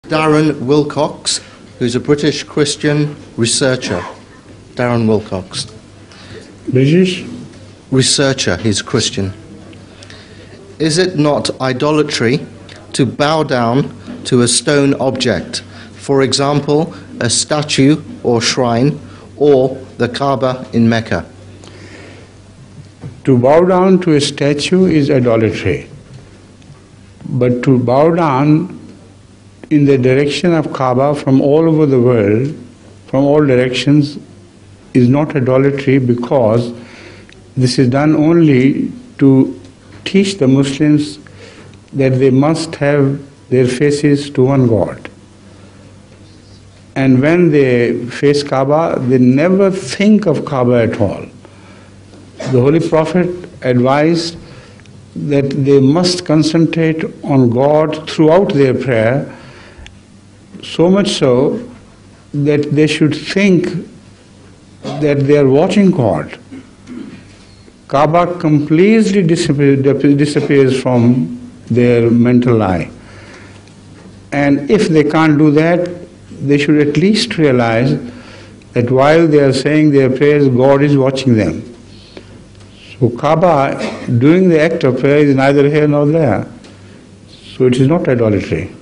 Darren Wilcox, who's a British Christian researcher. Darren Wilcox. British? Researcher, he's Christian. Is it not idolatry to bow down to a stone object, for example, a statue or shrine, or the Kabah in Mecca? To bow down to a statue is idolatry. But to bow down in the direction of Kabah from all over the world, from all directions, is not idolatry, because this is done only to teach the Muslims that they must have their faces to one God. And when they face Kabah, they never think of Kabah at all. The Holy Prophet advised that they must concentrate on God throughout their prayer, so much so that they should think that they are watching God. Kabah completely disappears from their mental eye. And if they can't do that, they should at least realize that while they are saying their prayers, God is watching them. So Kabah, doing the act of prayer, is neither here nor there. So it is not idolatry.